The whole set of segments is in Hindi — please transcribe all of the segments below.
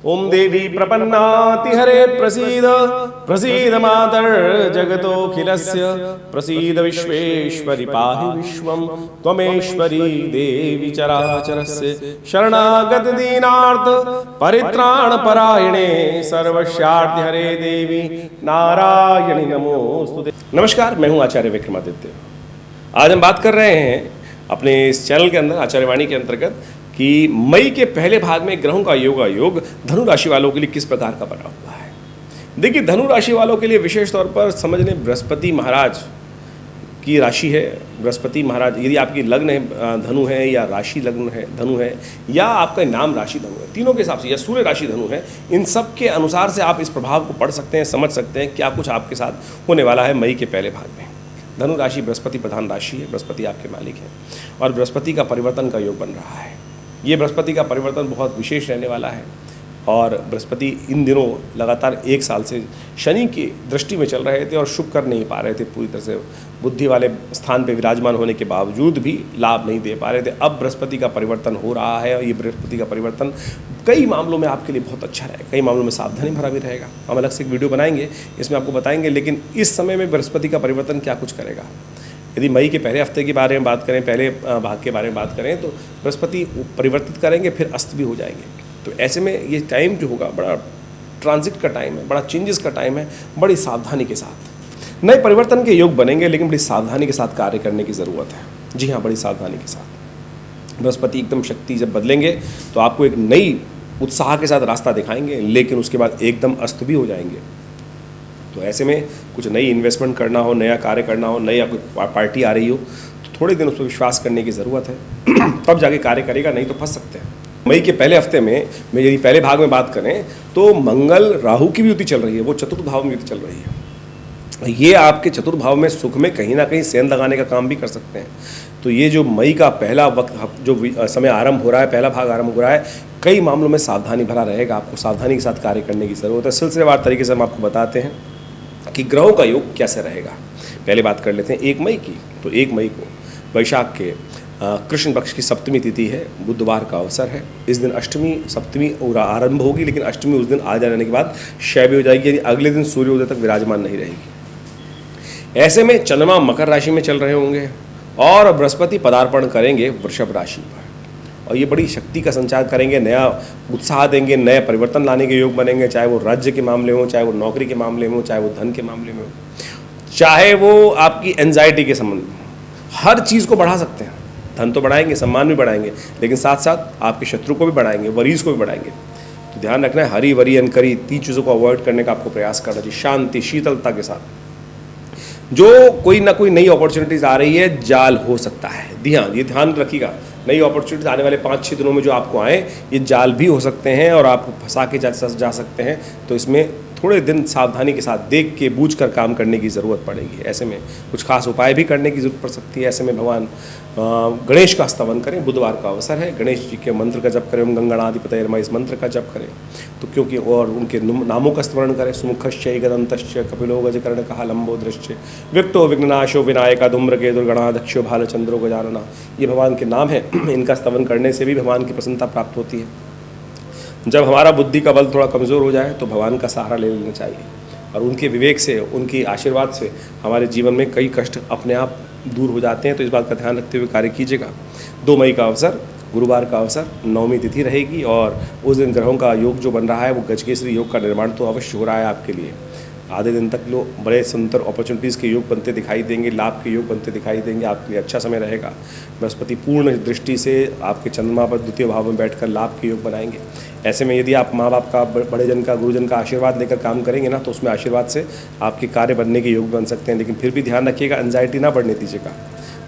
ओम देवी प्रपन्नाति हरे प्रसीद प्रसीद मातर जगतोऽखिलस्य प्रसीद विश्वेश्वरि पाहि विश्वं त्वमेश्वरी देवी चराचरस्य शरणागत दीनार्थ परित्राण परायणे सर्वस्यार्थ हरे देवी नारायणी नमोस्तुते। नमस्कार, मैं हूं आचार्य विक्रमादित्य। आज हम बात कर रहे हैं अपने इस चैनल के अंदर आचार्यवाणी के अंतर्गत कि मई के पहले भाग में ग्रहों का योग धनु राशि वालों के लिए किस प्रकार का बना हुआ है। देखिए, धनु राशि वालों के लिए विशेष तौर पर समझ लें बृहस्पति महाराज की राशि है। बृहस्पति महाराज, यदि आपकी लग्न है धनु है, या राशि लग्न है धनु है, या आपका नाम राशि धनु है, तीनों के हिसाब से, या सूर्य राशि धनु है, इन सब के अनुसार से आप इस प्रभाव को पढ़ सकते हैं, समझ सकते हैं क्या कुछ आपके साथ होने वाला है मई के पहले भाग में। धनु राशि बृहस्पति प्रधान राशि है, बृहस्पति आपके मालिक हैं और बृहस्पति का परिवर्तन का योग बन रहा है। ये बृहस्पति का परिवर्तन बहुत विशेष रहने वाला है और बृहस्पति इन दिनों लगातार 1 साल से शनि की दृष्टि में चल रहे थे और शुभ कर नहीं पा रहे थे, पूरी तरह से बुद्धि वाले स्थान पे विराजमान होने के बावजूद भी लाभ नहीं दे पा रहे थे। अब बृहस्पति का परिवर्तन हो रहा है और ये बृहस्पति का परिवर्तन कई मामलों में आपके लिए बहुत अच्छा रहेगा, कई मामलों में सावधानी भरा भी रहेगा। हम अलग से एक वीडियो बनाएंगे, इसमें आपको बताएंगे। लेकिन इस समय में बृहस्पति का परिवर्तन क्या कुछ करेगा, यदि मई के पहले हफ्ते के बारे में बात करें, पहले भाग के बारे में बात करें, तो बृहस्पति परिवर्तित करेंगे, फिर अस्त भी हो जाएंगे। तो ऐसे में ये टाइम जो होगा बड़ा ट्रांजिट का टाइम है, बड़ा चेंजेस का टाइम है। बड़ी सावधानी के साथ नए परिवर्तन के योग बनेंगे, लेकिन बड़ी सावधानी के साथ कार्य करने की ज़रूरत है। जी हाँ, बड़ी सावधानी के साथ। बृहस्पति एकदम शक्ति जब बदलेंगे तो आपको एक नई उत्साह के साथ रास्ता दिखाएंगे, लेकिन उसके बाद एकदम अस्त भी हो जाएंगे। तो ऐसे में कुछ नई इन्वेस्टमेंट करना हो, नया कार्य करना हो, नई कोई पार्टी आ रही हो, तो थोड़े दिन उस पर विश्वास करने की ज़रूरत है, तब जाके कार्य करेगा, नहीं तो फंस सकते हैं। मई के पहले हफ्ते में यदि पहले भाग में बात करें तो मंगल राहु की भी युति चल रही है, वो चतुर्थ भाव में युति चल रही है। ये आपके चतुर्थ भाव में सुख में कहीं ना कहीं सेंध लगाने का काम भी कर सकते हैं। तो ये जो मई का पहला वक्त, जो समय आरंभ हो रहा है, पहला भाग आरंभ हो रहा है, कई मामलों में सावधानी भरा रहेगा। आपको सावधानी के साथ कार्य करने की ज़रूरत है। सिलसिलेवार तरीके से हम आपको बताते हैं कि ग्रहों का योग कैसे रहेगा। पहले बात कर लेते हैं 1 मई की। तो 1 मई को वैशाख के कृष्ण पक्ष की सप्तमी तिथि है, बुधवार का अवसर है। इस दिन अष्टमी सप्तमी और आरंभ होगी, लेकिन अष्टमी उस दिन आ जाने के बाद क्षय भी हो जाएगी, यानी अगले दिन सूर्योदय तक विराजमान नहीं रहेगी। ऐसे में चंद्रमा मकर राशि में चल रहे होंगे और बृहस्पति पदार्पण करेंगे वृषभ राशि पर, और ये बड़ी शक्ति का संचार करेंगे, नया उत्साह देंगे, नए परिवर्तन लाने के योग बनेंगे, चाहे वो राज्य के मामले हो, चाहे वो नौकरी के मामले में हो, चाहे वो धन के मामले में हो, चाहे वो आपकी एंजाइटी के संबंध में। हर चीज़ को बढ़ा सकते हैं। धन तो बढ़ाएंगे, सम्मान भी बढ़ाएंगे, लेकिन साथ साथ आपके शत्रु को भी बढ़ाएंगे, वरीज को भी बढ़ाएंगे। तो ध्यान रखना है, हरी वरी अनकरी 3 चीज़ों को अवॉइड करने का आपको प्रयास करना चाहिए, शांति शीतलता के साथ। जो कोई ना कोई नई अपॉर्चुनिटीज़ आ रही है, जाल हो सकता है। ये ध्यान रखिएगा, नई अपॉर्चुनिटीज़ आने वाले 5-6 दिनों में जो आपको आए, ये जाल भी हो सकते हैं और आपको फंसा के जा सकते हैं। तो इसमें थोड़े दिन सावधानी के साथ देख के बूझ कर काम करने की ज़रूरत पड़ेगी। ऐसे में कुछ खास उपाय भी करने की ज़रूरत पड़ सकती है। ऐसे में भगवान गणेश का स्तवन करें, बुधवार का अवसर है, गणेश जी के मंत्र का जप करें, ओम गंगणाधिपतये नमः, इस मंत्र का जप करें। तो क्योंकि और उनके नामों का स्मरण करें, सुमुखश्च गदंतश्च कपिलो गजकर्णकः लंबोदरश्च विक्टो विघ्नाशो विनायका धूम्रकेतुर् गणाध्यक्षो भालचंद्रो गजानना, ये भगवान के नाम है। इनका स्तवन करने से भी भगवान की प्रसन्नता प्राप्त होती है। जब हमारा बुद्धि का बल थोड़ा कमज़ोर हो जाए तो भगवान का सहारा ले लेना चाहिए, और उनके विवेक से, उनकी आशीर्वाद से हमारे जीवन में कई कष्ट अपने आप दूर हो जाते हैं। तो इस बात का ध्यान रखते हुए कार्य कीजिएगा। 2 मई का अवसर, गुरुवार का अवसर, 9वीं तिथि रहेगी और उस दिन ग्रहों का योग जो बन रहा है वो गजकेसरी योग का निर्माण तो अवश्य हो रहा है आपके लिए। आधे दिन तक लोग बड़े सुंदर अपॉर्चुनिटीज़ के योग बनते दिखाई देंगे, लाभ के योग बनते दिखाई देंगे। आपके लिए अच्छा समय रहेगा। बृहस्पति पूर्ण दृष्टि से आपके चंद्रमा पर द्वितीय भाव में बैठकर लाभ के योग बनाएंगे। ऐसे में यदि आप माँ बाप का, बड़े जन का, गुरुजन का आशीर्वाद लेकर काम करेंगे ना, तो उसमें आशीर्वाद से आपके कार्य बनने के योग बन सकते हैं। लेकिन फिर भी ध्यान रखिएगा, एंजाइटी ना बढ़ने दीजिएगा।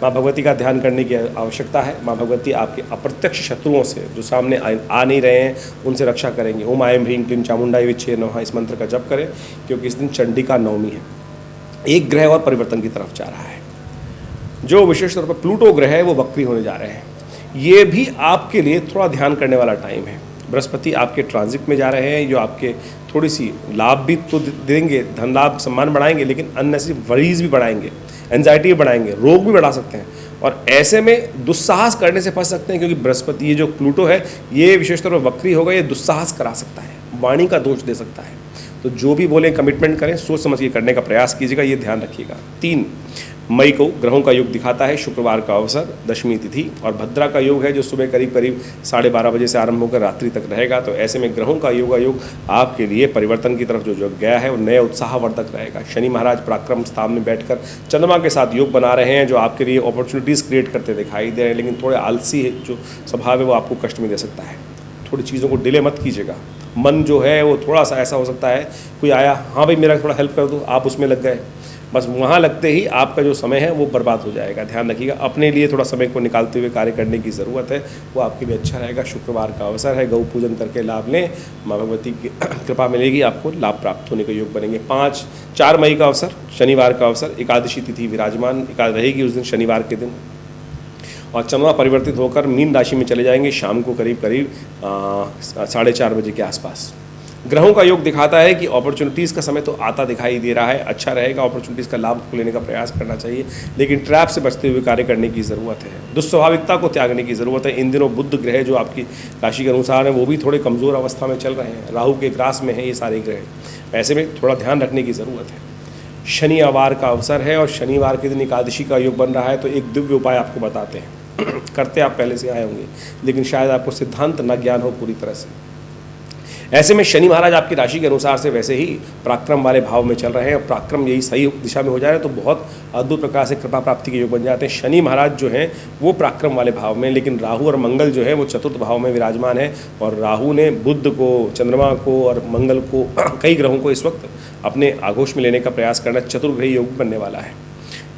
माँ भगवती का ध्यान करने की आवश्यकता है। माँ भगवती आपके अप्रत्यक्ष शत्रुओं से, जो सामने आ नहीं रहे हैं, उनसे रक्षा करेंगे। ओम आयं ह्रीं क्लीं चामुंडाय विच्चे नमः, इस मंत्र का जप करें, क्योंकि इस दिन चंडिका नवमी है। एक ग्रह और परिवर्तन की तरफ जा रहा है। जो विशेष तौर पर प्लूटो ग्रह है वो वक्री होने जा रहे हैं। ये भी आपके लिए थोड़ा ध्यान करने वाला टाइम है। बृहस्पति आपके ट्रांजिट में जा रहे हैं, जो आपके थोड़ी सी लाभ भी तो देंगे, धन लाभ सम्मान बढ़ाएंगे, लेकिन अननेसेसरी वरीज भी बढ़ाएंगे, एंजाइटी भी बढ़ाएंगे, रोग भी बढ़ा सकते हैं। और ऐसे में दुस्साहस करने से फंस सकते हैं, क्योंकि बृहस्पति, ये जो प्लूटो है, ये विशेष तौर पर वक्री होगा, ये दुस्साहस करा सकता है, वाणी का दोष दे सकता है। तो जो भी बोले कमिटमेंट करें, सोच समझ के करने का प्रयास कीजिएगा, ये ध्यान रखिएगा। 3 मई को ग्रहों का योग दिखाता है, शुक्रवार का अवसर, दशमी तिथि और भद्रा का योग है जो सुबह करीब 12:30 बजे से आरंभ होकर रात्रि तक रहेगा। तो ऐसे में ग्रहों का योग आपके लिए परिवर्तन की तरफ जो गया है वो नए उत्साहवर्धक रहेगा। शनि महाराज पराक्रम स्थान में बैठकर चंद्रमा के साथ योग बना रहे हैं जो आपके लिए अपॉर्चुनिटीज़ क्रिएट करते दिखाई दे रहे हैं, लेकिन थोड़े आलसी जो स्वभाव है वो आपको कष्ट में दे सकता है। थोड़ी चीज़ों को डिले मत कीजिएगा। मन जो है वो थोड़ा सा ऐसा हो सकता है, कोई आया, हाँ भाई मेरा थोड़ा हेल्प कर दो, आप उसमें लग गए, बस वहाँ लगते ही आपका जो समय है वो बर्बाद हो जाएगा। ध्यान रखिएगा, अपने लिए थोड़ा समय को निकालते हुए कार्य करने की ज़रूरत है, वो आपके लिए अच्छा रहेगा। शुक्रवार का अवसर है, गौ पूजन करके लाभ लें, माँ भगवती की कृपा मिलेगी, आपको लाभ प्राप्त होने के योग बनेंगे। 4 मई का अवसर, शनिवार का अवसर, एकादशी तिथि विराजमान रहेगी उस दिन, शनिवार के दिन, और चंद्रमा परिवर्तित होकर मीन राशि में चले जाएंगे शाम को करीब 4:30 बजे के आसपास। ग्रहों का योग दिखाता है कि अपॉर्चुनिटीज़ का समय तो आता दिखाई दे रहा है, अच्छा रहेगा, अपॉर्चुनिटीज़ का लाभ लेने का प्रयास करना चाहिए, लेकिन ट्रैप से बचते हुए कार्य करने की ज़रूरत है। दुस्वाभाविकता को त्यागने की ज़रूरत है। इन दिनों बुध ग्रह जो आपकी राशि के अनुसार है वो भी थोड़े कमज़ोर अवस्था में चल रहे हैं, राहु के ग्रास में है ये सारे ग्रह, ऐसे में थोड़ा ध्यान रखने की ज़रूरत है। शनिवार का अवसर है और शनिवार के दिन एकादशी का योग बन रहा है, तो एक दिव्य उपाय आपको बताते हैं। करते आप पहले से आए होंगे, लेकिन शायद आपको सिद्धांत न ज्ञान हो पूरी तरह से। ऐसे में शनि महाराज आपकी राशि के अनुसार से वैसे ही पराक्रम वाले भाव में चल रहे हैं, और पराक्रम यही सही दिशा में हो जाए तो बहुत अद्भुत प्रकार से कृपा प्राप्ति के योग बन जाते हैं। शनि महाराज जो हैं वो पराक्रम वाले भाव में, लेकिन राहु और मंगल जो है वो चतुर्थ भाव में विराजमान है, और राहु ने बुध को, चंद्रमा को और मंगल को, कई ग्रहों को इस वक्त अपने आगोश में लेने का प्रयास करना, चतुर्ग्रही योग बनने वाला है।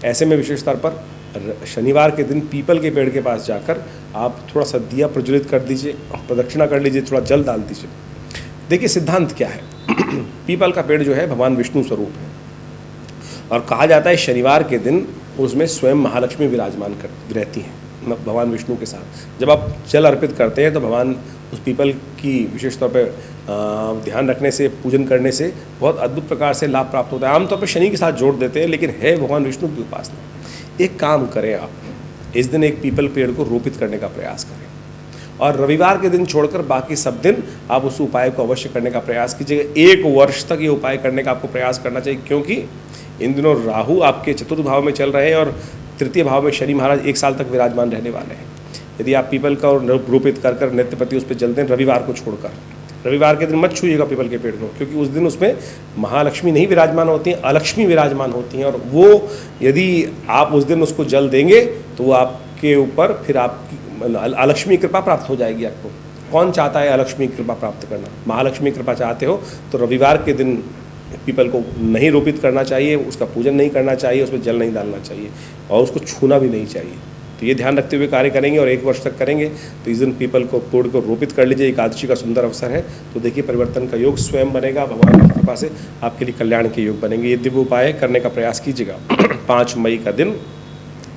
ऐसे में विशेष तौर पर शनिवार के दिन पीपल के पेड़ के पास जाकर आप थोड़ा सा दिया प्रज्वलित कर दीजिए, प्रदक्षिणा कर लीजिए, थोड़ा जल डाल दीजिए। देखिए सिद्धांत क्या है। पीपल का पेड़ जो है भगवान विष्णु स्वरूप है, और कहा जाता है शनिवार के दिन उसमें स्वयं महालक्ष्मी विराजमान रहती हैं भगवान विष्णु के साथ। जब आप जल अर्पित करते हैं तो भगवान उस पीपल की विशेष तौर पर ध्यान रखने से, पूजन करने से बहुत अद्भुत प्रकार से लाभ प्राप्त होता है। आमतौर पर शनि के साथ जोड़ देते हैं, लेकिन है भगवान विष्णु की उपासना। एक काम करें, आप इस दिन एक पीपल पेड़ को रोपित करने का प्रयास करें, और रविवार के दिन छोड़कर बाकी सब दिन आप उस उपाय को अवश्य करने का प्रयास कीजिएगा। 1 वर्ष तक ये उपाय करने का आपको प्रयास करना चाहिए, क्योंकि इन दिनों राहु आपके चतुर्थ भाव में चल रहे हैं और तृतीय भाव में शनि महाराज 1 साल तक विराजमान रहने वाले हैं। यदि आप पीपल का रोपित कर नित्यप्रति उस पर जलते हैं, रविवार को छोड़कर, रविवार के दिन मत छूइएगा पीपल के पेड़ को, क्योंकि उस दिन उसमें महालक्ष्मी नहीं विराजमान होती हैं, अलक्ष्मी विराजमान होती हैं, और वो यदि आप उस दिन उसको जल देंगे तो वो आपके ऊपर फिर आपकी अलक्ष्मी कृपा प्राप्त हो जाएगी। आपको कौन चाहता है अलक्ष्मी कृपा प्राप्त करना? महालक्ष्मी कृपा चाहते हो तो रविवार के दिन पीपल को नहीं रोपित करना चाहिए, उसका पूजन नहीं करना चाहिए, उसमें जल नहीं डालना चाहिए, और उसको छूना भी नहीं चाहिए। तो ये ध्यान रखते हुए कार्य करेंगे और 1 वर्ष तक करेंगे तो इस दिन पीपल को पेड़ को रोपित कर लीजिए। एकादशी का सुंदर अवसर है, तो देखिए परिवर्तन का योग स्वयं बनेगा, भगवान की कृपा से आपके लिए कल्याण के योग बनेंगे। ये दिव्य उपाय करने का प्रयास कीजिएगा। 5 मई का दिन,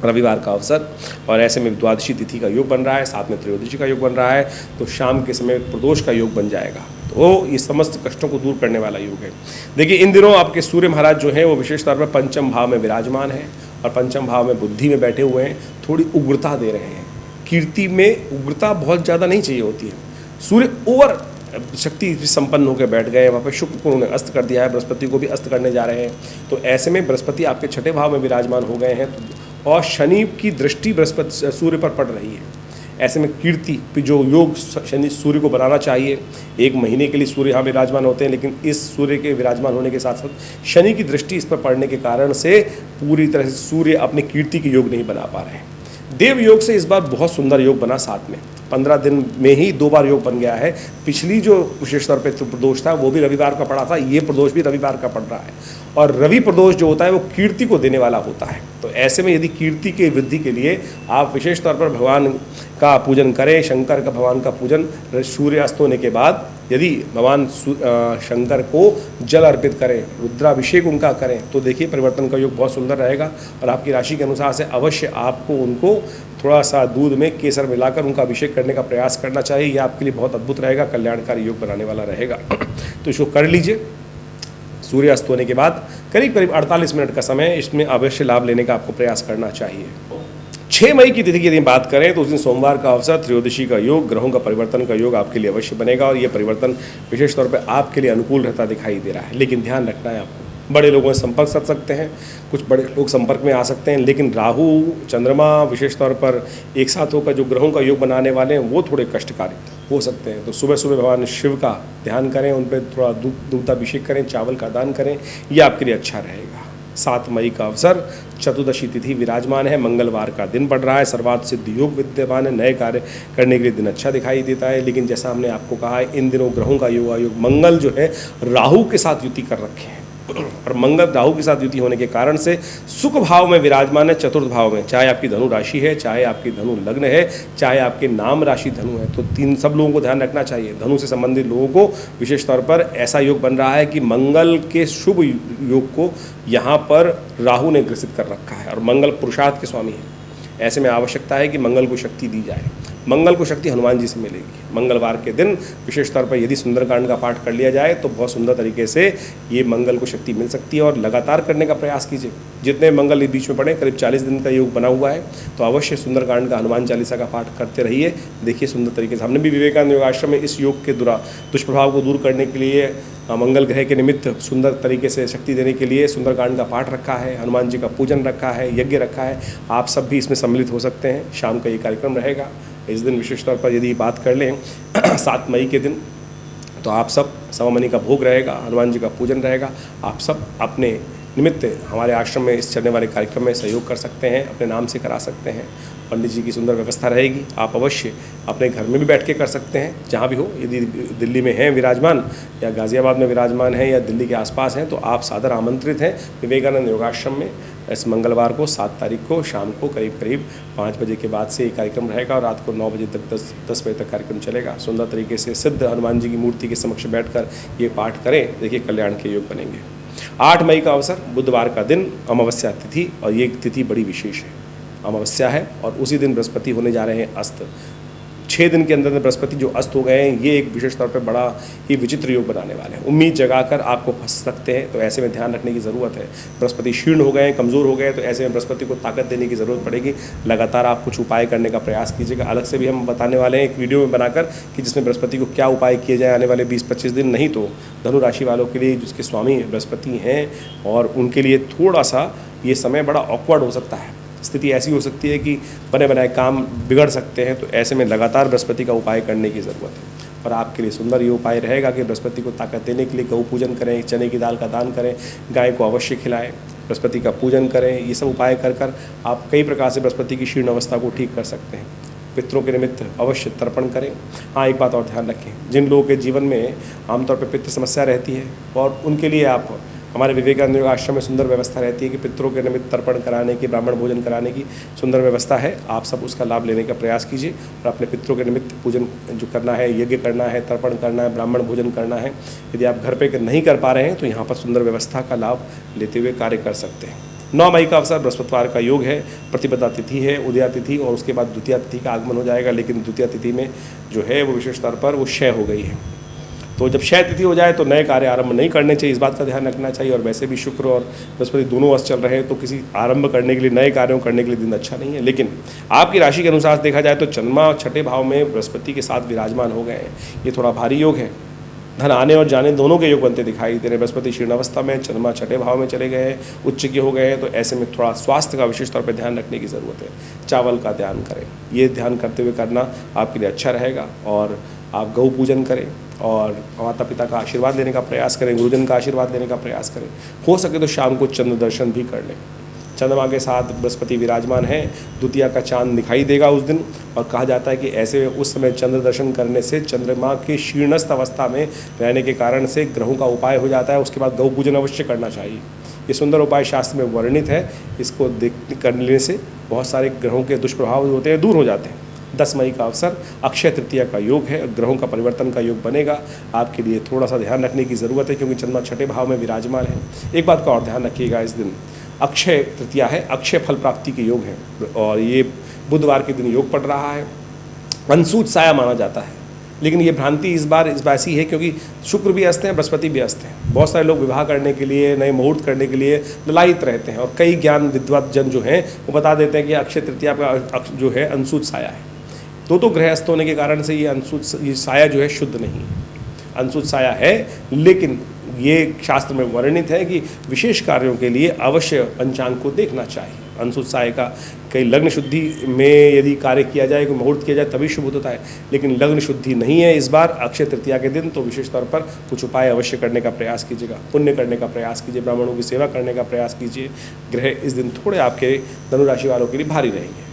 रविवार का अवसर, और ऐसे में द्वादशी तिथि का योग बन रहा है, साथ में त्रयोदशी का योग बन रहा है, तो शाम के समय प्रदोष का योग बन जाएगा। तो ये समस्त कष्टों को दूर करने वाला योग है। देखिए इन दिनों आपके सूर्य महाराज जो हैं वो विशेष तौर पर पंचम भाव में विराजमान है, और पंचम भाव में बुद्धि में बैठे हुए हैं, थोड़ी उग्रता दे रहे हैं। कीर्ति में उग्रता बहुत ज़्यादा नहीं चाहिए होती है। सूर्य ओवर शक्ति संपन्न होकर बैठ गए, वहाँ पर शुक्र को उन्होंने अस्त कर दिया है, बृहस्पति को भी अस्त करने जा रहे हैं। तो ऐसे में बृहस्पति आपके 6ठे भाव में विराजमान हो गए हैं, और शनि की दृष्टि बृहस्पति सूर्य पर पड़ रही है। ऐसे में कीर्ति जो योग शनि सूर्य को बनाना चाहिए, 1 महीने के लिए सूर्य यहाँ विराजमान होते हैं, लेकिन इस सूर्य के विराजमान होने के साथ साथ शनि की दृष्टि इस पर पड़ने के कारण से पूरी तरह से सूर्य अपने कीर्ति के योग नहीं बना पा रहे हैं। देव योग से इस बार बहुत सुंदर योग बना, साथ में 15 दिन में ही 2 बार योग बन गया है। पिछली जो विशेष तौर पर प्रदोष था वो भी रविवार का पड़ा था, ये प्रदोष भी रविवार का पड़ रहा है, और रवि प्रदोष जो होता है वो कीर्ति को देने वाला होता है। तो ऐसे में यदि कीर्ति की वृद्धि के लिए आप विशेष तौर पर भगवान का पूजन करें, शंकर का भगवान का पूजन सूर्यास्त होने के बाद यदि भगवान शंकर को जल अर्पित करें, रुद्राभिषेक उनका करें, तो देखिए परिवर्तन का योग बहुत सुंदर रहेगा। और आपकी राशि के अनुसार से अवश्य आपको उनको थोड़ा सा दूध में केसर मिलाकर उनका अभिषेक करने का प्रयास करना चाहिए। यह आपके लिए बहुत अद्भुत रहेगा, कल्याणकारी योग बनाने वाला रहेगा। तो इसको कर लीजिए। सूर्यास्त होने के बाद करीब 48 मिनट का समय, इसमें अवश्य लाभ लेने का आपको प्रयास करना चाहिए। 6 मई की तिथि की यदि बात करें तो उस दिन सोमवार का अवसर, त्रयोदशी का योग, ग्रहों का परिवर्तन का योग आपके लिए अवश्य बनेगा और ये परिवर्तन विशेष तौर पे आपके लिए अनुकूल रहता दिखाई दे रहा है। लेकिन ध्यान रखना है आपको, बड़े लोगों से संपर्क कर सकते हैं, कुछ बड़े लोग संपर्क में आ सकते हैं, लेकिन राहु चंद्रमा विशेष तौर पर एक साथ होकर जो ग्रहों का योग बनाने वाले हैं वो थोड़े कष्टकारी हो सकते हैं। तो सुबह सुबह भगवान शिव का ध्यान करें, उन पर थोड़ा दूधाभिषेक करें, चावल का दान करें, ये आपके लिए अच्छा रहेगा। 7 मई का अवसर, चतुर्दशी तिथि विराजमान है, मंगलवार का दिन पड़ रहा है, सर्वार्थ सिद्ध योग विद्यमान है, नए कार्य करने के लिए दिन अच्छा दिखाई देता है। लेकिन जैसा हमने आपको कहा है, इन दिनों ग्रहों का योग मंगल जो है राहु के साथ युति कर रखे हैं और मंगल राहु के साथ युति होने के कारण से सुख भाव में विराजमान है, चतुर्थ भाव में, चाहे आपकी धनु राशि है, चाहे आपकी धनु लग्न है, चाहे आपके नाम राशि धनु है। तो तीन सब लोगों को ध्यान रखना चाहिए। धनु से संबंधित लोगों को विशेष तौर पर ऐसा योग बन रहा है कि मंगल के शुभ योग को यहाँ पर राहु ने ग्रसित कर रखा है और मंगल पुरुषार्थ के स्वामी है। ऐसे में आवश्यकता है कि मंगल को शक्ति दी जाए। मंगल को शक्ति हनुमान जी से मिलेगी। मंगलवार के दिन विशेष तौर पर यदि सुंदरकांड का पाठ कर लिया जाए तो बहुत सुंदर तरीके से ये मंगल को शक्ति मिल सकती है और लगातार करने का प्रयास कीजिए। जितने मंगल बीच में पड़े, करीब 40 दिन का योग बना हुआ है, तो अवश्य सुंदरकांड का, हनुमान चालीसा का पाठ करते रहिए। देखिए सुंदर तरीके से हमने भी विवेकानंद योगाश्रम में इस योग के दुष्प्रभाव को दूर करने के लिए, मंगल ग्रह के निमित्त सुंदर तरीके से शक्ति देने के लिए सुंदरकांड का पाठ रखा है, हनुमान जी का पूजन रखा है, यज्ञ रखा है। आप सब भी इसमें सम्मिलित हो सकते हैं। शाम का ये कार्यक्रम रहेगा। इस दिन विशेष तौर पर यदि बात कर लें 7 मई के दिन, तो आप सब सवामणि का भोग रहेगा, हनुमान जी का पूजन रहेगा। आप सब अपने निमित्त हमारे आश्रम में इस चलने वाले कार्यक्रम में सहयोग कर सकते हैं, अपने नाम से करा सकते हैं। पंडित जी की सुंदर व्यवस्था रहेगी। आप अवश्य अपने घर में भी बैठ के कर सकते हैं, जहाँ भी हो। यदि दिल्ली में हैं विराजमान या गाज़ियाबाद में विराजमान हैं या दिल्ली के आसपास हैं, तो आप सादर आमंत्रित हैं विवेकानंद योगाश्रम में इस मंगलवार को 7 तारीख को शाम को करीब 5 बजे के बाद से ये कार्यक्रम रहेगा और रात को 9 बजे तक 10 बजे तक कार्यक्रम चलेगा। सुंदर तरीके से सिद्ध हनुमान जी की मूर्ति के समक्ष बैठकर ये पाठ करें। देखिए कल्याण के योग बनेंगे। 8 मई का अवसर, बुधवार का दिन, अमावस्या तिथि, और ये तिथि बड़ी विशेष है। अमावस्या है और उसी दिन बृहस्पति होने जा रहे हैं अस्त। 6 दिन के अंदर बृहस्पति जो अस्त हो गए हैं, ये एक विशेष तौर पे बड़ा ही विचित्र योग बनाने वाले हैं। उम्मीद जगाकर आपको फंस सकते हैं, तो ऐसे में ध्यान रखने की ज़रूरत है। बृहस्पति क्षीण हो गए, कमज़ोर हो गए, तो ऐसे में बृहस्पति को ताकत देने की ज़रूरत पड़ेगी। लगातार आप कुछ उपाय करने का प्रयास कीजिएगा। अलग से भी हम बताने वाले हैं एक वीडियो में बनाकर कि जिसमें बृहस्पति को क्या उपाय किए जाए आने वाले 20-25 दिन। नहीं तो धनु राशि वालों के लिए, जिसके स्वामी बृहस्पति हैं, और उनके लिए थोड़ा सा ये समय बड़ा ऑकवर्ड हो सकता है। स्थिति ऐसी हो सकती है कि बने बनाए काम बिगड़ सकते हैं। तो ऐसे में लगातार बृहस्पति का उपाय करने की ज़रूरत है। और आपके लिए सुंदर ये उपाय रहेगा कि बृहस्पति को ताकत देने के लिए गौ पूजन करें, चने की दाल का दान करें, गाय को अवश्य खिलाएं, बृहस्पति का पूजन करें। ये सब उपाय कर आप कई प्रकार से बृहस्पति की क्षीण अवस्था को ठीक कर सकते हैं। पितरों के निमित्त अवश्य तर्पण करें। हाँ, एक बात और ध्यान रखें, जिन लोगों के जीवन में आमतौर पर पितृ समस्या रहती है, और उनके लिए आप हमारे विवेकानंद योग आश्रम में सुंदर व्यवस्था रहती है कि पितरों के निमित्त तर्पण कराने की, ब्राह्मण भोजन कराने की सुंदर व्यवस्था है। आप सब उसका लाभ लेने का प्रयास कीजिए और अपने पितरों के निमित्त पूजन जो करना है, यज्ञ करना है, तर्पण करना है, ब्राह्मण भोजन करना है। यदि आप घर पे नहीं कर पा रहे हैं तो यहाँ पर सुंदर व्यवस्था का लाभ लेते हुए कार्य कर सकते हैं। 9 मई का अवसर, बृहस्पतिवार का योग है, प्रतिपदा तिथि है, उदया तिथि, और उसके बाद द्वितीया तिथि का आगमन हो जाएगा। लेकिन द्वितीया तिथि में जो है वो विशेष तौर पर वो क्षय हो गई है। तो जब क्षय तिथि हो जाए तो नए कार्य आरंभ नहीं करने चाहिए, इस बात का ध्यान रखना चाहिए। और वैसे भी शुक्र और बृहस्पति दोनों अस्त चल रहे हैं, तो किसी आरंभ करने के लिए, नए कार्यों करने के लिए दिन अच्छा नहीं है। लेकिन आपकी राशि के अनुसार देखा जाए तो चंद्रमा 6ठे भाव में बृहस्पति के साथ विराजमान हो गए हैं। ये थोड़ा भारी योग है। धन आने और जाने दोनों के योग बनते दिखाई दे रहे हैं। बृहस्पति क्षीण अवस्था में, चंद्रमा 6ठे भाव में चले गए हैं, उच्च के हो गए हैं। तो ऐसे में थोड़ा स्वास्थ्य का विशेष तौर पर ध्यान रखने की ज़रूरत है। चावल का ध्यान करें, ये ध्यान करते हुए करना आपके लिए अच्छा रहेगा। और आप गौ पूजन करें और माता पिता का आशीर्वाद लेने का प्रयास करें, गुरुजन का आशीर्वाद लेने का प्रयास करें। हो सके तो शाम को चंद्र दर्शन भी कर लें। चंद्रमा के साथ बृहस्पति विराजमान है, द्वितीया का चांद दिखाई देगा उस दिन। और कहा जाता है कि ऐसे उस समय चंद्र दर्शन करने से चंद्रमा के क्षीणस्थ अवस्था में रहने के कारण से ग्रहों का उपाय हो जाता है। उसके बाद गौ पूजन अवश्य करना चाहिए। ये सुंदर उपाय शास्त्र में वर्णित है। इसको करने से बहुत सारे ग्रहों के दुष्प्रभाव होते हैं, दूर हो जाते हैं। 10 मई का अवसर, अक्षय तृतीया का योग है, ग्रहों का परिवर्तन का योग बनेगा। आपके लिए थोड़ा सा ध्यान रखने की ज़रूरत है क्योंकि चंद्रमा 6ठे भाव में विराजमान है। एक बात का और ध्यान रखिएगा, इस दिन अक्षय तृतीया है, अक्षय फल प्राप्ति के योग हैं, और ये बुधवार के दिन योग पड़ रहा है। अनसूच साया माना जाता है। लेकिन ये भ्रांति इस बार ऐसी है क्योंकि शुक्र भी अस्त हैं, बृहस्पति भी अस्त हैं। बहुत सारे लोग विवाह करने के लिए, नए मुहूर्त करने के लिए ललायित रहते हैं और कई ज्ञान विद्वत जन जो हैं वो बता देते हैं कि अक्षय तृतीया का जो है अंशुत साया है। तो ग्रह अस्त होने के कारण से ये साया जो है शुद्ध नहीं है, अंशुत साया है। लेकिन ये शास्त्र में वर्णित है कि विशेष कार्यों के लिए अवश्य पंचांग को देखना चाहिए। अंशुत साय का कई लग्न शुद्धि में यदि कार्य किया जाए, कोई मुहूर्त किया जाए तभी शुभ होता है, लेकिन लग्न शुद्धि नहीं है इस बार अक्षय तृतीया के दिन, तो विशेष तौर पर कुछ उपाय अवश्य करने का प्रयास कीजिएगा, पुण्य करने का प्रयास कीजिए, ब्राह्मणों की सेवा करने का प्रयास कीजिए। ग्रह इस दिन थोड़े आपके धनु राशि वालों के लिए भारी रहेंगे।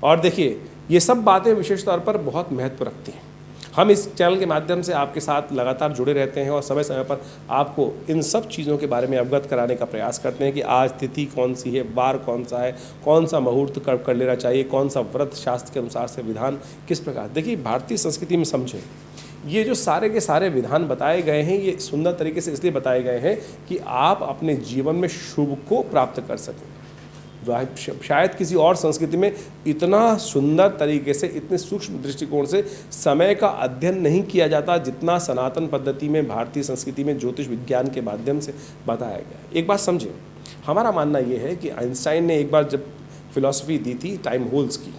और देखिए ये सब बातें विशेष तौर पर बहुत महत्व रखती हैं। हम इस चैनल के माध्यम से आपके साथ लगातार जुड़े रहते हैं और समय समय पर आपको इन सब चीज़ों के बारे में अवगत कराने का प्रयास करते हैं कि आज तिथि कौन सी है, वार कौन सा है, कौन सा मुहूर्त कर लेना चाहिए, कौन सा व्रत शास्त्र के अनुसार से विधान किस प्रकार। देखिए भारतीय संस्कृति में समझें, ये जो सारे के सारे विधान बताए गए हैं ये सुंदर तरीके से इसलिए बताए गए हैं कि आप अपने जीवन में शुभ को प्राप्त कर सकें। शायद किसी और संस्कृति में इतना सुंदर तरीके से, इतने सूक्ष्म दृष्टिकोण से समय का अध्ययन नहीं किया जाता जितना सनातन पद्धति में, भारतीय संस्कृति में ज्योतिष विज्ञान के माध्यम से बताया गया। एक बात समझें, हमारा मानना ये है कि आइंस्टाइन ने एक बार जब फिलॉसफी दी थी टाइम होल्स की,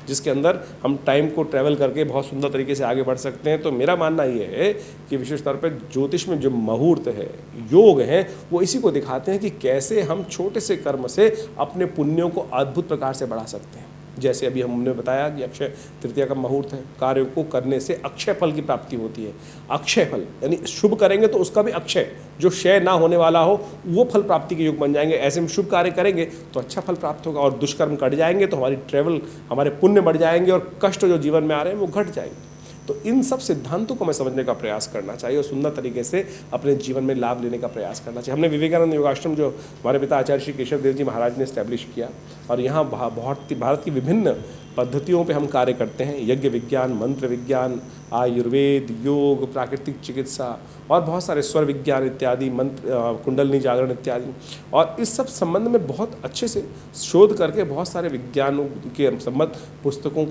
जिसके अंदर हम टाइम को ट्रैवल करके बहुत सुंदर तरीके से आगे बढ़ सकते हैं, तो मेरा मानना ये है कि विशेष तौर पर ज्योतिष में जो मुहूर्त है, योग है, वो इसी को दिखाते हैं कि कैसे हम छोटे से कर्म से अपने पुण्यों को अद्भुत प्रकार से बढ़ा सकते हैं। जैसे अभी हमने बताया कि अक्षय तृतीया का मुहूर्त है, कार्यों को करने से अक्षय फल की प्राप्ति होती है। अक्षय फल यानी शुभ करेंगे तो उसका भी अक्षय, जो क्षय ना होने वाला हो, वो फल प्राप्ति के योग बन जाएंगे। ऐसे में शुभ कार्य करेंगे तो अच्छा फल प्राप्त होगा और दुष्कर्म कट जाएंगे तो हमारी ट्रैवल, हमारे पुण्य बढ़ जाएंगे और कष्ट जो जीवन में आ रहे हैं वो घट जाएंगे। तो इन सब सिद्धांतों को हमें समझने का प्रयास करना चाहिए और सुंदर तरीके से अपने जीवन में लाभ लेने का प्रयास करना चाहिए। हमने विवेकानंद योगाश्रम जो हमारे पिता आचार्य श्री केशव देव जी महाराज ने इस्टेब्लिश किया, और यहाँ भारत की विभिन्न पद्धतियों पे हम कार्य करते हैं। यज्ञ विज्ञान, मंत्र विज्ञान, आयुर्वेद, योग, प्राकृतिक चिकित्सा और बहुत सारे स्वर विज्ञान इत्यादि, मंत्र, कुंडलनी जागरण इत्यादि। और इस सब संबंध में बहुत अच्छे से शोध करके बहुत सारे विज्ञानों के संबंध पुस्तकों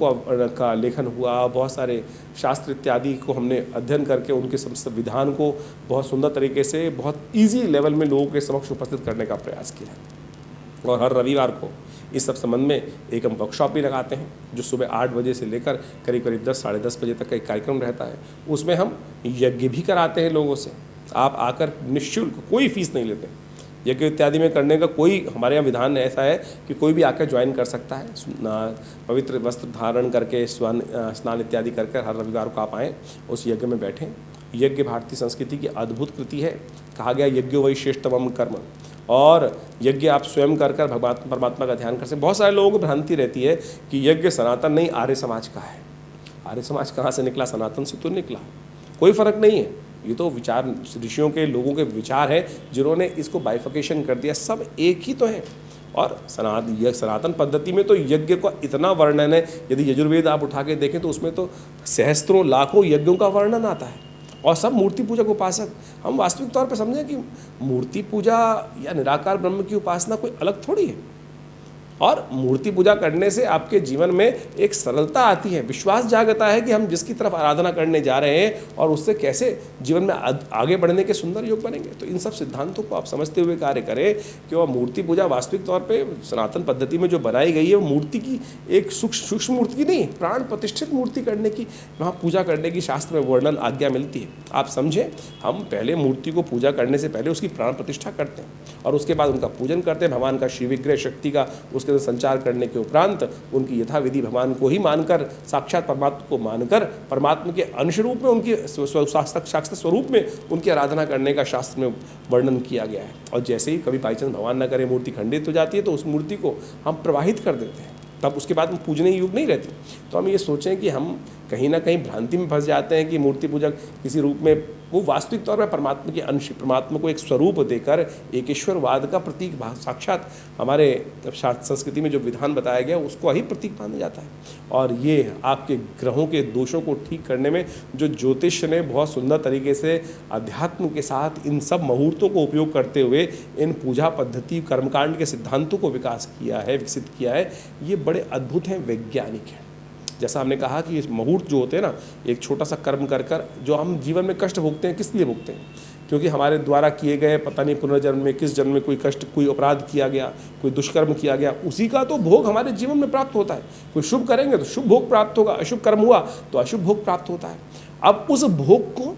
का लेखन हुआ। बहुत सारे शास्त्र इत्यादि को हमने अध्ययन करके उनके विधान को बहुत सुंदर तरीके से, बहुत ईजी लेवल में लोगों के समक्ष उपस्थित करने का प्रयास किया। और हर रविवार को इस सब संबंध में एक हम वर्कशॉप भी लगाते हैं, जो सुबह 8 बजे से लेकर करीब 10 साढ़े 10 बजे तक का एक कार्यक्रम रहता है। उसमें हम यज्ञ भी कराते हैं लोगों से। आप आकर निःशुल्क, कोई फीस नहीं लेते। यज्ञ इत्यादि में करने का कोई हमारे यहाँ विधान ऐसा है कि कोई भी आकर ज्वाइन कर सकता है। पवित्र वस्त्र धारण करके स्नान इत्यादि करके हर रविवार को आप आएँ, उस यज्ञ में बैठें। यज्ञ भारतीय संस्कृति की अद्भुत कृति है। कहा गया यज्ञो वही श्रेष्ठतमं कर्म, और यज्ञ आप स्वयं कर भगवान परमात्मा का ध्यान कर सकते। बहुत सारे लोगों को भ्रांति रहती है कि यज्ञ सनातन नहीं, आर्य समाज का है। आर्य समाज कहाँ से निकला? सनातन से तो निकला। कोई फर्क नहीं है, ये तो विचार ऋषियों के, लोगों के विचार है जिन्होंने इसको बाइफिकेशन कर दिया। सब एक ही तो है। और सनातन पद्धति में तो यज्ञ का इतना वर्णन है, यदि यजुर्वेद आप उठा के देखें तो उसमें तो सहस्त्रों लाखों यज्ञों का वर्णन आता है। और सब मूर्ति पूजक उपासक। हम वास्तविक तौर पर समझें कि मूर्ति पूजा या निराकार ब्रह्म की उपासना कोई अलग थोड़ी है। और मूर्ति पूजा करने से आपके जीवन में एक सरलता आती है, विश्वास जागता है कि हम जिसकी तरफ आराधना करने जा रहे हैं और उससे कैसे जीवन में आगे बढ़ने के सुंदर योग बनेंगे। तो इन सब सिद्धांतों को आप समझते हुए कार्य करें कि वह मूर्ति पूजा वास्तविक तौर पे सनातन पद्धति में जो बनाई गई है वो मूर्ति की एक सूक्ष्म मूर्ति की नहीं, प्राण प्रतिष्ठित मूर्ति करने की, वहाँ पूजा करने की शास्त्र में वर्णन आज्ञा मिलती है। आप समझें, हम पहले मूर्ति को पूजा करने से पहले उसकी प्राण प्रतिष्ठा करते हैं और उसके बाद उनका पूजन करते हैं, भगवान का शिव विग्रह शक्ति का उसके संचार करने के उपरांत उनकी यथाविधि भगवान को ही मानकर, साक्षात परमात्मा को मानकर, परमात्मा के अंश रूप में, उनके साक्षात स्वरूप में उनकी आराधना करने का शास्त्र में वर्णन किया गया है। और जैसे ही कभी बाई चांस भगवान न करे मूर्ति खंडित हो जाती है तो उस मूर्ति को हम प्रवाहित कर देते हैं, तब उसके बाद पूजने योग नहीं रहती। तो हम ये सोचें कि हम कहीं ना कहीं भ्रांति में फंस जाते हैं कि मूर्ति पूजक किसी रूप में, वो वास्तविक तौर पर परमात्मा के अंश, परमात्मा को एक स्वरूप देकर एक ईश्वरवाद का प्रतीक, साक्षात हमारे संस्कृति में जो विधान बताया गया उसको ही प्रतीक माना जाता है। और ये आपके ग्रहों के दोषों को ठीक करने में जो ज्योतिष ने बहुत सुंदर तरीके से अध्यात्म के साथ इन सब मुहूर्तों को उपयोग करते हुए इन पूजा पद्धति, कर्मकांड के सिद्धांतों को विकसित किया है, ये बड़े अद्भुत हैं, वैज्ञानिक हैं। जैसा हमने कहा कि इस मुहूर्त जो होते हैं ना, एक छोटा सा कर्म कर कर जो हम जीवन में कष्ट भोगते हैं, किस लिए भोगते हैं? क्योंकि हमारे द्वारा किए गए पता नहीं पुनर्जन्म में, किस जन्म में कोई कष्ट, कोई अपराध किया गया, कोई दुष्कर्म किया गया, उसी का तो भोग हमारे जीवन में प्राप्त होता है। कोई शुभ करेंगे तो शुभ भोग प्राप्त होगा, अशुभ कर्म हुआ तो अशुभ भोग प्राप्त होता है। अब उस भोग को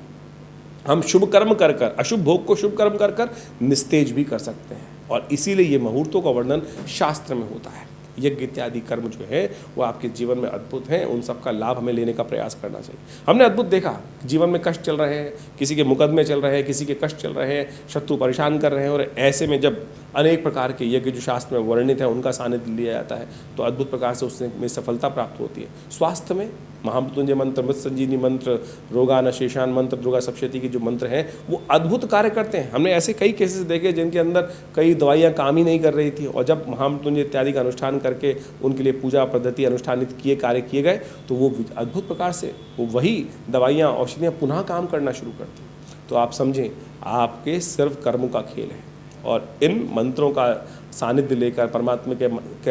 हम शुभ कर्म कर कर, अशुभ भोग को शुभ कर्म कर कर निस्तेज भी कर सकते हैं। और इसीलिए ये मुहूर्तों का वर्णन शास्त्र में होता है। यज्ञ इत्यादि कर्म जो है वो आपके जीवन में अद्भुत हैं, उन सब का लाभ हमें लेने का प्रयास करना चाहिए। हमने अद्भुत देखा, जीवन में कष्ट चल रहे हैं, किसी के मुकदमे चल रहे हैं, किसी के कष्ट चल रहे हैं, शत्रु परेशान कर रहे हैं, और ऐसे में जब अनेक प्रकार के यज्ञ जो शास्त्र में वर्णित है उनका सानिध्य लिया जाता है तो अद्भुत प्रकार से उसमें सफलता प्राप्त होती है। स्वास्थ्य में महामृत्युंजय मंत्र, मृत संजीवनी मंत्र, रोगान शेषान मंत्र, दुर्गा सप्तशती के जो मंत्र हैं वो अद्भुत कार्य करते हैं। हमने ऐसे कई केसेस देखे जिनके अंदर कई दवाइयाँ काम ही नहीं कर रही थी, और जब महामृत्युंजय इत्यादि का अनुष्ठान करके उनके लिए पूजा पद्धति अनुष्ठानित किए, कार्य किए गए, तो वो अद्भुत प्रकार से वो वही दवाइयाँ, औषधियाँ पुनः काम करना शुरू करती। तो आप समझें, आपके सिर्फ कर्मों का खेल है, और इन मंत्रों का सानिध्य लेकर, परमात्मा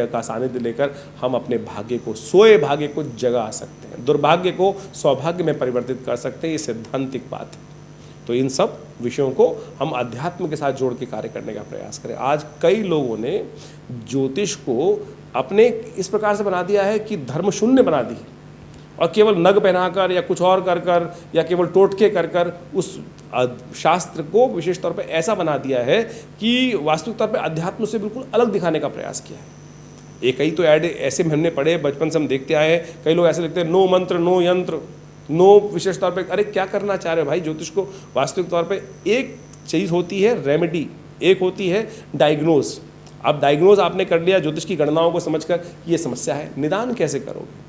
का सानिध्य लेकर हम अपने भाग्य को, सोए भाग्य को जगा सकते हैं, दुर्भाग्य को सौभाग्य में परिवर्तित कर सकते हैं। ये सिद्धांतिक बात है। तो इन सब विषयों को हम अध्यात्म के साथ जोड़ के कार्य करने का प्रयास करें। आज कई लोगों ने ज्योतिष को अपने इस प्रकार से बना दिया है कि धर्म शून्य बना दी, और केवल नग पहनाकर या कुछ और कर कर या केवल टोटके कर कर उस शास्त्र को विशेष तौर पे ऐसा बना दिया है कि वास्तविक तौर पे अध्यात्म से बिल्कुल अलग दिखाने का प्रयास किया है। एक कई तो ऐड ऐसे हमने पढ़े, बचपन से हम देखते आए हैं, कई लोग ऐसे लिखते हैं नो मंत्र नो यंत्र नो, विशेष तौर पे अरे क्या करना चाह रहे हो भाई? ज्योतिष को वास्तविक तौर पे एक चीज़ होती है रेमेडी, एक होती है डायग्नोज। अब डायग्नोज आपने कर लिया ज्योतिष की गणनाओं को समझकर, ये समस्या है, निदान कैसे करोगे?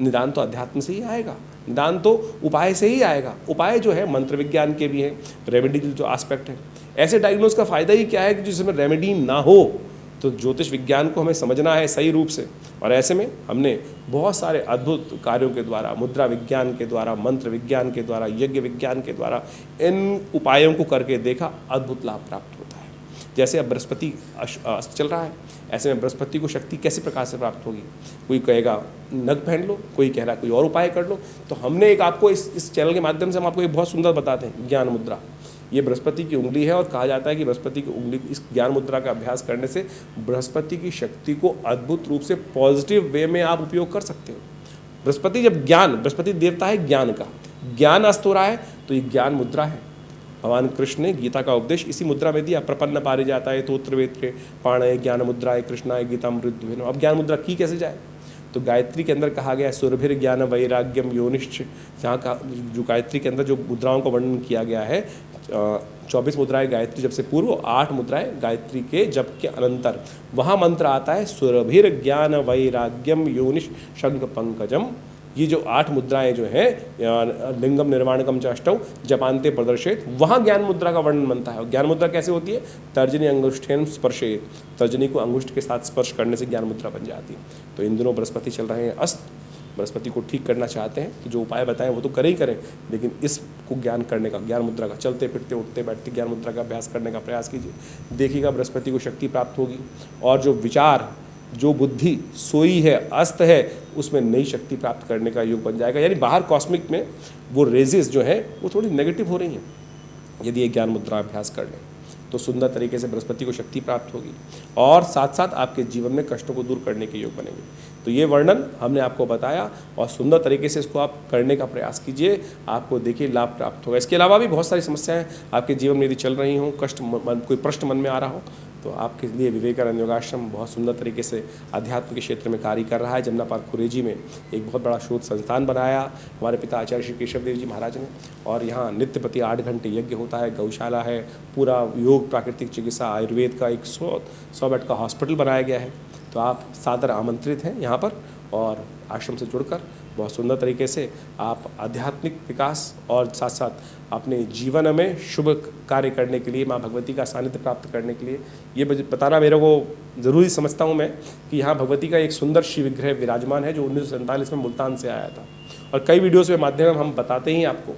निदान तो अध्यात्म से ही आएगा, निदान तो उपाय से ही आएगा। उपाय जो है मंत्र विज्ञान के भी हैं, रेमेडी जो एस्पेक्ट है। ऐसे डायग्नोज का फायदा ही क्या है कि जिसमें रेमेडी ना हो, तो ज्योतिष विज्ञान को हमें समझना है सही रूप से। और ऐसे में हमने बहुत सारे अद्भुत कार्यों के द्वारा, मुद्रा विज्ञान के द्वारा, मंत्र विज्ञान के द्वारा, यज्ञ विज्ञान के द्वारा इन उपायों को करके देखा, अद्भुत लाभ प्राप्त होता है। जैसे अब बृहस्पति अस्त चल रहा है, ऐसे में बृहस्पति को शक्ति कैसे प्रकार से प्राप्त होगी? कोई कहेगा नग पहन लो, कोई कह रहा है कोई और उपाय कर लो। तो हमने एक आपको इस चैनल के माध्यम से हम आपको एक बहुत सुंदर बताते हैं, ज्ञान मुद्रा। ये बृहस्पति की उंगली है, और कहा जाता है कि बृहस्पति की उंगली, इस ज्ञान मुद्रा का अभ्यास करने से बृहस्पति की शक्ति को अद्भुत रूप से पॉजिटिव वे में आप उपयोग कर सकते हो। बृहस्पति जब ज्ञान, बृहस्पति देवता है ज्ञान का, ज्ञान अस्त हो रहा है तो ये ज्ञान मुद्रा है। भगवान कृष्ण ने गीता का उपदेश इसी मुद्रा में दिया। प्रपन्न पारिजाताय तोत्र वेत्रे पाणय ज्ञान मुद्राय कृष्णाय गीतामृत द्विनो। अब ज्ञान मुद्रा की कैसे जाए? तो गायत्री के अंदर कहा गया सुरभिर ज्ञान वैराग्यम योनिश्च। यहाँ का जो गायत्री के अंदर जो मुद्राओं का वर्णन किया गया है, 24 मुद्राएं गायत्री जब से पूर्व, 8 मुद्राएं गायत्री के जप के अनंतर, वहाँ मंत्र आता है सुरभिर ज्ञान वैराग्यम योनिश शंख पंकजम। ये जो 8 मुद्राएं जो हैं, लिंगम निर्वाणकम च अष्टौ जपान्ते प्रदर्शित, वहाँ ज्ञान मुद्रा का वर्णन बनता है। ज्ञान मुद्रा कैसे होती है? तर्जनी अंगुष्ठेन स्पर्शेत, तर्जनी को अंगुष्ठ के साथ स्पर्श करने से ज्ञान मुद्रा बन जाती है। तो इन दिनों बृहस्पति चल रहे हैं अस्त, बृहस्पति को ठीक करना चाहते हैं तो जो उपाय बताएं वो तो करें ही करें, लेकिन इसको ज्ञान करने का, ज्ञान मुद्रा का, चलते फिरते उठते बैठते ज्ञान मुद्रा का अभ्यास करने का प्रयास कीजिए। देखिएगा बृहस्पति को शक्ति प्राप्त होगी, और जो विचार, जो बुद्धि सोई है, अस्त है, उसमें नई शक्ति प्राप्त करने का योग बन जाएगा। यानी बाहर कॉस्मिक में वो रेजेस जो है वो थोड़ी नेगेटिव हो रही हैं। यदि ये ज्ञान मुद्रा अभ्यास कर लें तो सुंदर तरीके से बृहस्पति को शक्ति प्राप्त होगी, और साथ साथ आपके जीवन में कष्टों को दूर करने के योग बनेंगे। तो ये वर्णन हमने आपको बताया, और सुंदर तरीके से इसको आप करने का प्रयास कीजिए, आपको देखिए लाभ प्राप्त होगा। इसके अलावा भी बहुत सारी समस्याएं आपके जीवन में यदि चल रही हों, कोई प्रश्न मन में आ रहा हो, तो आपके लिए विवेकानंद योगाश्रम बहुत सुंदर तरीके से अध्यात्म के क्षेत्र में कार्य कर रहा है। जमुना पार्क खुरेजी में एक बहुत बड़ा शोध संस्थान बनाया हमारे पिता आचार्य श्री केशव देव जी महाराज ने, और यहाँ नित्य प्रति 8 घंटे यज्ञ होता है, गौशाला है, पूरा योग, प्राकृतिक चिकित्सा, आयुर्वेद का एक 100 बेड का हॉस्पिटल बनाया गया है। तो आप सादर आमंत्रित हैं यहाँ पर, और आश्रम से जुड़कर बहुत सुंदर तरीके से आप आध्यात्मिक विकास और साथ साथ अपने जीवन में शुभ कार्य करने के लिए, माँ भगवती का सानिध्य प्राप्त करने के लिए, ये बताना मेरे को ज़रूरी समझता हूँ मैं कि यहाँ भगवती का एक सुंदर शिव विग्रह विराजमान है जो 1947 में मुल्तान से आया था, और कई वीडियोज़ के माध्यम हम बताते ही आपको,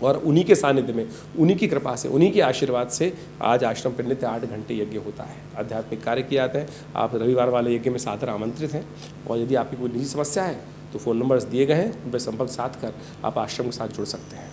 और उन्हीं के सानिध्य में, उन्हीं की कृपा से, उन्हीं के आशीर्वाद से आज आश्रम पर नित्य 8 घंटे यज्ञ होता है, आध्यात्मिक कार्य किए जाते हैं। आप रविवार वाले यज्ञ में सादर आमंत्रित हैं, और यदि आपकी कोई निजी समस्या है तो फ़ोन नंबर्स दिए गए हैं, उन पर संपर्क साध कर आप आश्रम के साथ जुड़ सकते हैं।